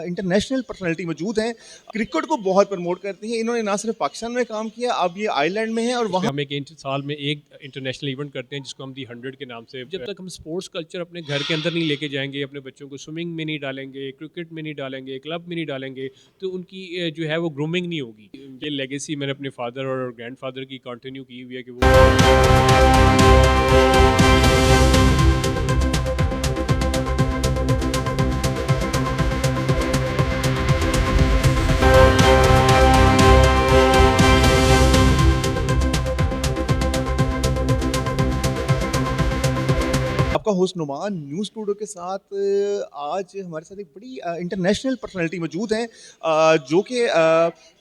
International personality मौजूद हैं, cricket को बहुत प्रमोट करती हैं। इन्होंने ना सिर्फ पाकिस्तान में काम किया, अब ये आयरलैंड में हैं और उसमें वहाँ हम एक साल में एक इंटरनेशनल इवेंट करते हैं जिसको हम दी 100 के नाम से। जब तक हम स्पोर्ट्स कल्चर अपने घर के अंदर नहीं लेके जाएंगे, अपने बच्चों को स्विमिंग में नहीं डालेंगे, क्रिकेट में नहीं डालेंगे, क्लब में नहीं डालेंगे, तो उनकी जो है वो ग्रूमिंग नहीं होगी। ये लेगेसी मैंने अपने फादर और ग्रैंडफादर की कंटिन्यू की हुई है कि वो आपका होस्ट नुमान न्यूज़ स्टूडियो के साथ आज हमारे साथ एक बड़ी इंटरनेशनल पर्सनालिटी मौजूद हैं, जो कि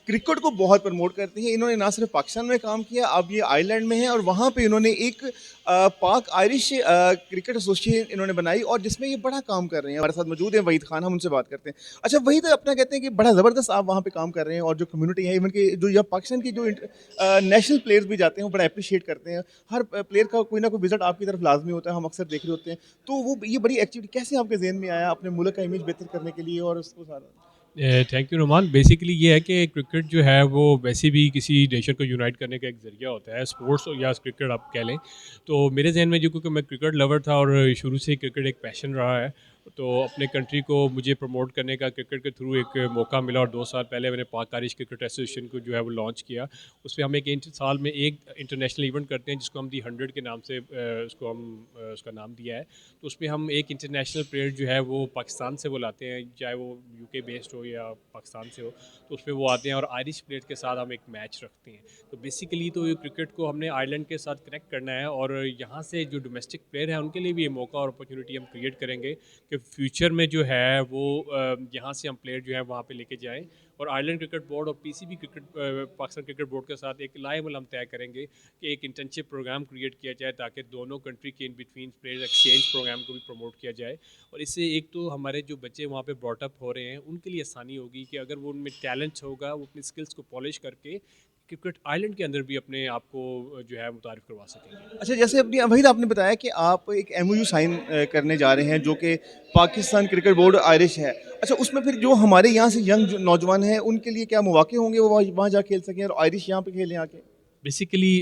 क्रिकेट को बहुत प्रमोट करती हैं। इन्होंने ना सिर्फ पाकिस्तान में काम किया, अब ये आयरलैंड में हैं और वहाँ पे इन्होंने एक पाक आयरिश क्रिकेट एसोसिएशन इन्होंने बनाई और जिसमें ये बड़ा काम कर रहे हैं। हमारे साथ मौजूद हैं वहीद खान, हम उनसे बात करते हैं। अच्छा वहीद, अपना कहते हैं कि बड़ा ज़बरदस्त आप वहाँ पे काम कर रहे हैं और जो कम्युनिटी है, इवन के जो यहाँ पाकिस्तान की जो नेशनल प्लेयर्स भी जाते हैं वो बड़ा अप्रिशिएट करते हैं। हर प्लेयर का कोई ना कोई विजिट आपकी तरफ लाजमी होता है, हम अक्सर देख रहे होते हैं। तो वो ये बड़ी एक्टिविटी कैसे आपके जहन में आया अपने मुल्क का इमेज बेहतर करने के लिए और उसको सारा? Thank you Roman. बेसिकली ये है कि क्रिकेट जो है वो वैसे भी किसी नेशन को यूनाइट करने का एक ज़रिया होता है, स्पोर्ट्स या क्रिकेट आप कह लें। तो मेरे जहन में जो, क्योंकि मैं क्रिकेट लवर था और शुरू से ही क्रिकेट एक पैशन रहा है, तो अपने कंट्री को मुझे प्रमोट करने का क्रिकेट के थ्रू एक मौका मिला। और 2 साल पहले मैंने पाक आयरिश क्रिकेट एसोसिएशन को जो है वो लॉन्च किया। उसमें हम एक साल में एक इंटरनेशनल इवेंट करते हैं जिसको हम दी 100 के नाम से उसको हम उसका नाम दिया है। तो उसमें हम एक इंटरनेशनल प्लेयर जो है वो पाकिस्तान से वो लाते हैं, चाहे वो यूके बेस्ड हो या पाकिस्तान से हो, तो उसमें वो आते हैं और आयरिश प्लेयर के साथ हम एक मैच रखते हैं। तो बेसिकली तो ये क्रिकेट को हमने आयरलैंड के साथ कनेक्ट करना है और यहाँ से जो डोमेस्टिक प्लेयर हैं उनके लिए भी ये मौका और अपॉर्चुनिटी हम क्रिएट करेंगे कि फ्यूचर में जो है वो यहाँ से हम प्लेयर जो है वहाँ पे लेके जाएं। और आयरलैंड क्रिकेट बोर्ड और PCB cricket Pakistan cricket board के साथ एक लाएमल हम तय करेंगे कि एक इंटर्नशिप प्रोग्राम क्रिएट किया जाए ताकि दोनों कंट्री के in between player exchange programme को भी प्रमोट किया जाए। और इससे एक तो हमारे जो बच्चे वहाँ पे ब्रॉटअप हो रहे हैं उनके लिए आसानी होगी कि अगर वो उनमें टैलेंट होगा वो अपनी स्किल्स को पॉलिश करके क्रिकेट आइलैंड के अंदर भी अपने आप को जो है मुतारिफ करवा सकेंगे। अच्छा, जैसे अपनी वहीद आपने बताया कि आप एक एमओयू साइन करने जा रहे हैं जो कि पाकिस्तान क्रिकेट बोर्ड आयरिश है। अच्छा, उसमें फिर जो हमारे यहाँ से यंग नौजवान हैं उनके लिए क्या मौके होंगे, वो वहाँ जा खेल सकें और आयरिश यहाँ पे खेलें आके? बेसिकली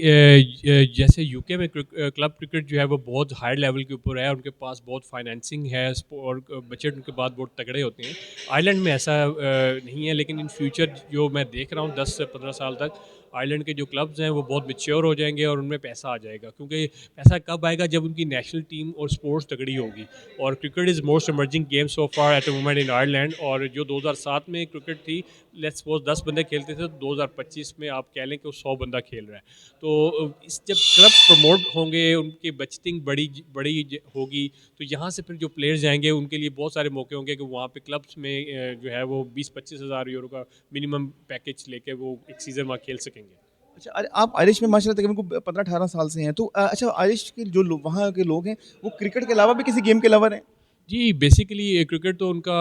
जैसे यूके में क्लब क्रिकेट जो है वो बहुत हाई लेवल के ऊपर है, उनके पास बहुत फाइनेंसिंग है और बजट उनके पास बहुत तगड़े होते हैं। आयरलैंड में ऐसा नहीं है, लेकिन इन फ्यूचर जो मैं देख रहा हूँ 10 से 15 साल तक आयरलैंड के जो क्लब्स हैं वो बहुत मेच्योर हो जाएंगे और उनमें पैसा आ जाएगा। क्योंकि पैसा कब आएगा? जब उनकी नेशनल टीम और स्पोर्ट्स तगड़ी होगी। और cricket is most emerging game so far at the moment in Ireland. और जो 2007 में क्रिकेट थी, लेट्स सपोज 10 बंदे खेलते थे, तो 2025 में आप कह लें कि वो 100 बंदा खेल रहा है। तो इस जब क्लब प्रमोट होंगे, उनकी बजटिंग बड़ी होगी, तो यहाँ से फिर जो प्लेयर्स जाएंगे उनके लिए बहुत सारे मौके होंगे कि वहाँ पे क्लब्स में जो है वो 20-25 हज़ार यूरो का मिनिमम पैकेज लेके वो एक सीज़न वहाँ खेल सकेंगे। अच्छा, अरे आप आयरिश में माशाल्लाह तकरीबन को 15-18 साल से हैं, तो अच्छा आयरिश के जो वहाँ के लोग हैं वो क्रिकेट के अलावा भी किसी गेम के लवर हैं? जी, बेसिकली क्रिकेट तो उनका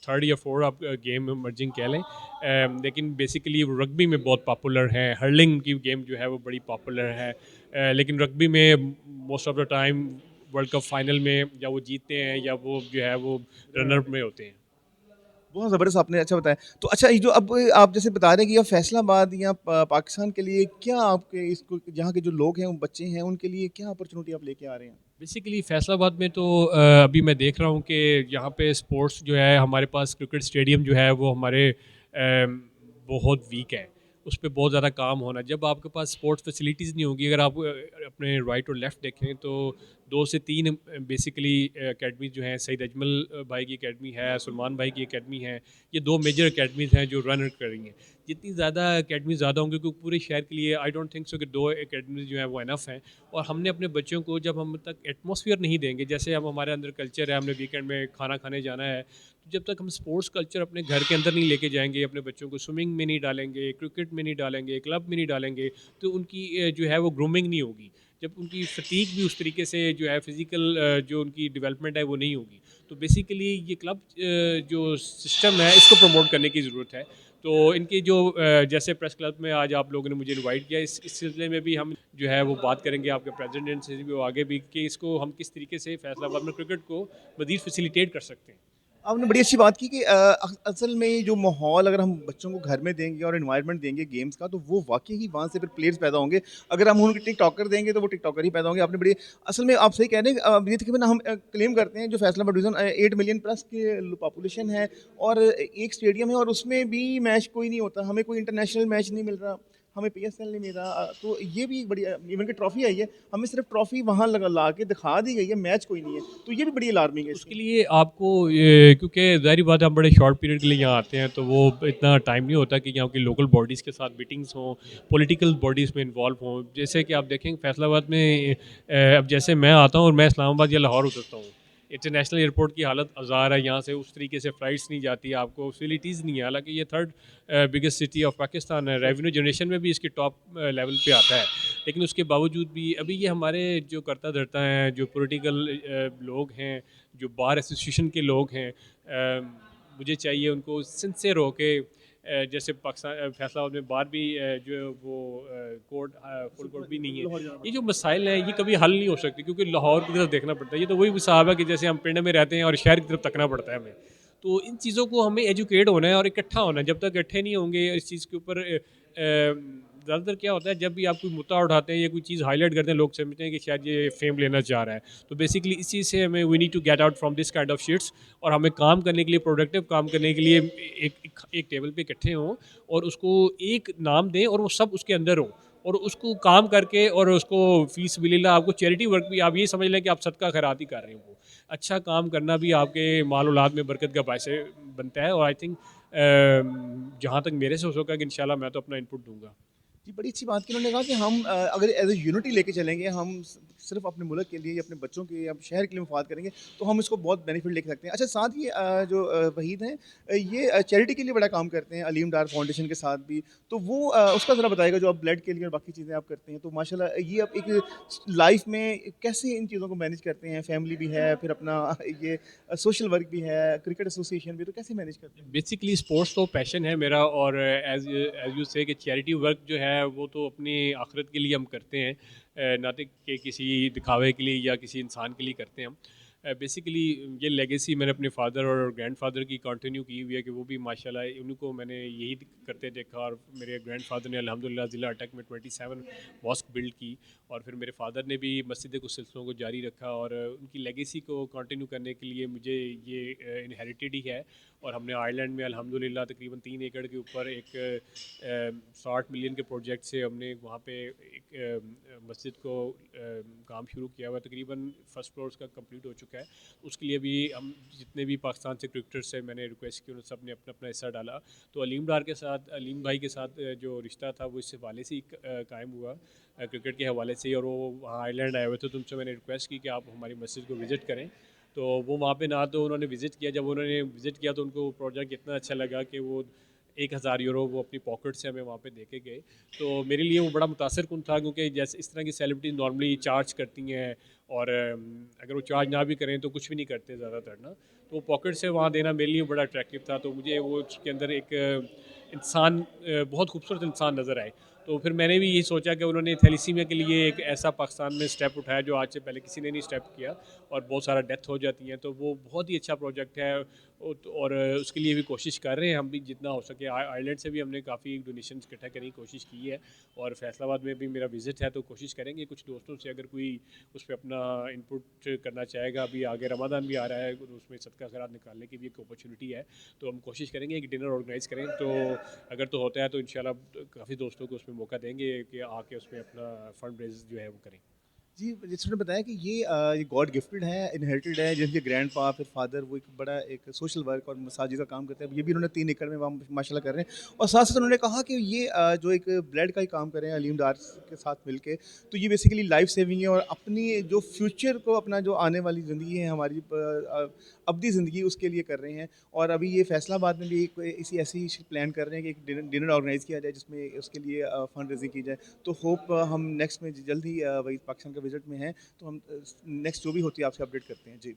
थर्ड या फोर्थ आप गेम मर्जिंग कह लें। लेकिन बेसिकली रग्बी में बहुत पॉपुलर है, हर्लिंग की गेम जो है वो बड़ी पॉपुलर है। लेकिन रग्बी में most of the time world cup final में या वो जीतते हैं या वो जो है वो रनर में होते हैं। बहुत ज़बरदस्त आपने अच्छा बताया। तो अच्छा, ये जो अब आप जैसे बता रहे हैं कि ये फैसलाबाद या पाकिस्तान के लिए क्या आपके इसको यहाँ के जो लोग हैं, वो बच्चे हैं, उनके लिए क्या अपॉर्चुनिटी आप लेके आ रहे हैं? बेसिकली फैसलाबाद में तो अभी मैं देख रहा हूँ कि यहाँ पे स्पोर्ट्स जो है, हमारे पास क्रिकेट स्टेडियम जो है वो हमारे बहुत वीक है। उस पर बहुत ज़्यादा काम होना। जब आपके पास स्पोर्ट्स फैसिलिटीज़ नहीं होगी, अगर आप अपने राइट और लेफ़्ट देखें तो 2 से 3 बेसिकली अकेडमी जो हैं, सईद अजमल भाई की अकेडमी है, सलमान भाई की अकेडमी है। ये 2 मेजर अकेडमीज़ हैं जो रन कर रही हैं। जितनी ज़्यादा अकेडमी ज़्यादा होंगी, क्योंकि पूरे शहर के लिए आई डोंट थिंक सो कि 2 अकेडमीज़ जो हैं वो इनफ हैं। और हमने अपने बच्चों को जब हम तक एटमॉस्फेयर नहीं देंगे, जैसे अब हमारे अंदर कल्चर है, हमने वीकेंड में खाना खाने जाना है, तो जब तक हम स्पोर्ट्स कल्चर अपने घर के अंदर नहीं लेके जाएंगे, अपने बच्चों को स्विमिंग में नहीं डालेंगे, क्रिकेट में नहीं डालेंगे, क्लब में नहीं डालेंगे, तो उनकी जो है वो ग्रूमिंग नहीं होगी। जब उनकी फटीक भी उस तरीके से जो है फिज़िकल जो उनकी डेवलपमेंट है वो नहीं होगी। तो बेसिकली ये क्लब जो सिस्टम है इसको प्रमोट करने की ज़रूरत है। तो इनके जो जैसे प्रेस क्लब में आज आप लोगों ने मुझे इनवाइट किया, इस सिलसिले में भी हम जो है वो बात करेंगे आपके प्रेसिडेंट से भी, आगे भी, कि इसको हम किस तरीके से फैसलाबाद में क्रिकेट को मज़ीद फैसिलिटेट कर सकते हैं। आपने बड़ी अच्छी बात की कि असल में जो माहौल अगर हम बच्चों को घर में देंगे और एनवायरनमेंट देंगे गेम्स का, तो वो वाक़ई ही वहाँ से फिर प्लेयर्स पैदा होंगे। अगर हम उनको टिकटॉकर देंगे, तो वो टिकटॉकर ही पैदा होंगे। आपने बड़ी असल में आप सही कह रहे हैं। ये तकरीबन हम क्लेम करते हैं जो फैसलाबाद डिवीज़न 8 मिलियन प्लस की पॉपुलेशन है और एक स्टेडियम है और उसमें भी मैच कोई नहीं होता। हमें कोई इंटरनेशनल मैच नहीं मिल रहा, हमें पीएसएल नहीं मिल रहा। तो ये भी एक बड़ी इवन की ट्रॉफ़ी आई है, हमें सिर्फ़ ट्रॉफ़ी वहाँ लगा ला के दिखा दी गई है, मैच कोई नहीं है। तो ये भी बड़ी अलार्मिंग है उसके इसकी। लिए आपको ये क्योंकि ज़ाहिर बात है हम बड़े शॉर्ट पीरियड के लिए यहाँ आते हैं, तो वो इतना टाइम नहीं होता कि यहाँ की लोकल बॉडीज़ के साथ मीटिंग्स हों, पॉलिटिकल बॉडीज़ में इन्वॉल्व हों। जैसे कि आप देखें फैसलाबाद में अब जैसे मैं आता हूँ और मैं इस्लामाबाद या लाहौर उतरता हूँ, इंटरनेशनल एयरपोर्ट की हालत आज़ार है, यहाँ से उस तरीके से फ़्लाइट्स नहीं जाती, आपको फैसिलिटीज़ नहीं है। हालांकि ये third biggest city of Pakistan है, सच रेवेन्यू जनरेशन में भी इसके टॉप लेवल पे आता है। लेकिन उसके बावजूद भी अभी ये हमारे जो करता धरता हैं, जो पॉलिटिकल लोग हैं, जो बार एसोसिएशन के लोग हैं, मुझे चाहिए उनको सिंसियर होके जैसे पाकिस्तान फैसलाबाद में बार भी जो वो कोर्ट फुल कोर्ट भी नहीं है। लाहौर जाना ये पड़ता जो मसाइल हैं ये कभी हल नहीं हो सकते क्योंकि लाहौर की तरफ देखना पड़ता है। ये तो वही हिसाब है कि जैसे हम पिंड में रहते हैं और शहर की तरफ तकना पड़ता है हमें। तो इन चीज़ों को हमें एजुकेट होना है और इकट्ठा होना है। जब तक इकट्ठे नहीं होंगे इस चीज़ के ऊपर ज़्यादातर क्या होता है जब भी आप कोई मुद्दा उठाते हैं या कोई चीज़ हाईलाइट करते हैं, लोग समझते हैं कि शायद ये फेम लेना चाह रहा है। तो बेसिकली इस चीज़ से हमें we need to get out from this kind of shits और हमें काम करने के लिए, प्रोडक्टिव काम करने के लिए एक टेबल पे इकट्ठे हों और उसको एक नाम दें और वो सब उसके अंदर हों और उसको काम करके और उसको फीस बिलिल्लाह आपको चैरिटी वर्क भी आप ये समझ लें कि आप सदका खैरात ही कर रहे हो। अच्छा काम करना भी आपके माल औलाद में बरकत का बायस बनता है और आई थिंक जहाँ तक मेरे से हो सका कि इंशाल्लाह मैं तो अपना इनपुट दूंगा। जी, बड़ी अच्छी बात की। उन्होंने कहा कि हम अगर एज़ अ यूनिटी लेके चलेंगे, हम सिर्फ़ अपने मुल्क के लिए या अपने बच्चों के या शहर के लिए मफ़ाद करेंगे, तो हम इसको बहुत बेनिफिट लेके सकते हैं। अच्छा, साथ ही जो वहीद हैं, ये चैरिटी के लिए बड़ा काम करते हैं, अलीम डार फाउंडेशन के साथ भी। तो वो उसका ज़रा बताइएगा, जो आप ब्लड के लिए और बाकी चीज़ें आप करते हैं। तो माशाल्लाह ये आप एक लाइफ़ में कैसे इन चीज़ों को मैनेज करते हैं? फैमिली भी है, फिर अपना ये सोशल वर्क भी है, क्रिकेट एसोसिएशन भी, तो कैसे मैनेज करते हैं? बेसिकली स्पोर्ट्स तो पैशन है मेरा और एज एज यू से कि चैरिटी वर्क जो है वो तो अपनी आखिरत के लिए हम करते हैं, ना कि किसी दिखावे के लिए या किसी इंसान के लिए करते हैं हम। बेसिकली ये लेगेसी मैंने अपने फादर और ग्रैंडफादर की कंटिन्यू की हुई है कि वो भी माशाल्लाह उनको मैंने यही करते देखा और मेरे ग्रैंडफादर ने अल्हम्दुलिल्लाह ज़िला अटक में 27 मॉस्क बिल्ड की और फिर मेरे फादर ने भी मस्जिद के कुछ सिलसिलों को जारी रखा और उनकी लेगेसी को कंटिन्यू करने के लिए मुझे ये इनहेरिटेड ही है। और हमने आयरलैंड में अल्हम्दुलिल्लाह तकरीबन 3 एकड़ के ऊपर एक 60 मिलियन के प्रोजेक्ट से हमने वहाँ पे एक मस्जिद को काम शुरू किया हुआ है। तकरीबन फर्स्ट फ्लोर उसका कंप्लीट हो चुका है। उसके लिए भी हम जितने भी पाकिस्तान से क्रिकेटर्स से मैंने रिक्वेस्ट की उन्होंने सब ने अपना अपना हिस्सा डाला। तो अलीम डार के साथ, अलीम भाई के साथ जो रिश्ता था वो इस हवाले से ही कायम हुआ, क्रिकेट के हवाले से ही। और वो वहाँ आयरलैंड आए हुए थे तो उनसे मैंने रिक्वेस्ट की कि आप हमारी मस्जिद को विज़िट करें। तो वो वहाँ पे ना तो उन्होंने विज़िट किया, जब उन्होंने विज़िट किया तो उनको प्रोजेक्ट इतना अच्छा लगा कि वो 1000 यूरो वो अपनी पॉकेट से हमें वहाँ पे दे के गए। तो मेरे लिए वो बड़ा मुतासर कुन था क्योंकि जैसे इस तरह की सेलिब्रिटी नॉर्मली चार्ज करती हैं और अगर वो चार्ज ना भी करें तो कुछ भी नहीं करते ज़्यादातर ना। तो पॉकेट से वहाँ देना मेरे लिए बड़ा अट्रैक्टिव था। तो मुझे वो उसके अंदर एक इंसान बहुत खूबसूरत इंसान नज़र आए। तो फिर मैंने भी यही सोचा कि उन्होंने थैलीसीमिया के लिए एक ऐसा पाकिस्तान में स्टेप उठाया जो आज से पहले किसी ने नहीं स्टेप किया और बहुत सारा डेथ हो जाती हैं। तो वो बहुत ही अच्छा प्रोजेक्ट है और उसके लिए भी कोशिश कर रहे हैं हम भी जितना हो सके। आयरलैंड से भी हमने काफ़ी डोनेशन इकट्ठा करने की कोशिश की है और फैसलाबाद में भी मेरा विज़िट है तो कोशिश करेंगे कुछ दोस्तों से अगर कोई उस पर अपना इनपुट करना चाहेगा। अभी आगे रमज़ान भी आ रहा है तो उसमें सदका खैरात निकालने की भी एक अपॉर्चुनिटी है। तो हम कोशिश करेंगे एक डिनर ऑर्गेनाइज़ करें। तो अगर तो होता है तो इंशाल्लाह काफ़ी दोस्तों को उसमें मौका देंगे कि आके उसमें अपना फंड रेज जो है वो करें। जी, जैसे उन्होंने बताया कि ये गॉड गिफ्टेड है, इनहेरिटेड है, जिनके ग्रैंडपा फिर फादर वो एक बड़ा एक सोशल वर्क और मसाजिद का काम करते हैं। ये भी उन्होंने 3 एकड़ में वहाँ माशाल्लाह कर रहे हैं और साथ-साथ उन्होंने कहा कि ये जो एक ब्लड का ही काम कर रहे हैं अलीम डार के साथ मिलके, तो ये बेसिकली लाइफ सेविंग है और अपनी जो फ्यूचर को अपना जो आने वाली ज़िंदगी है हमारी अब्दी ज़िंदगी उसके लिए कर रहे हैं। और अभी ये फैसलाबाद में भी एक इसी ऐसी प्लान कर रहे हैं कि एक डिनर डिनर ऑर्गेनाइज़ किया जाए जिसमें उसके लिए फंड रेज़िंग की जाए। तो होप हम नेक्स्ट में जल्द ही वही पाकिस्तान का विज़िट में हैं, तो हम नेक्स्ट जो भी होती है आपसे अपडेट करते हैं। जी।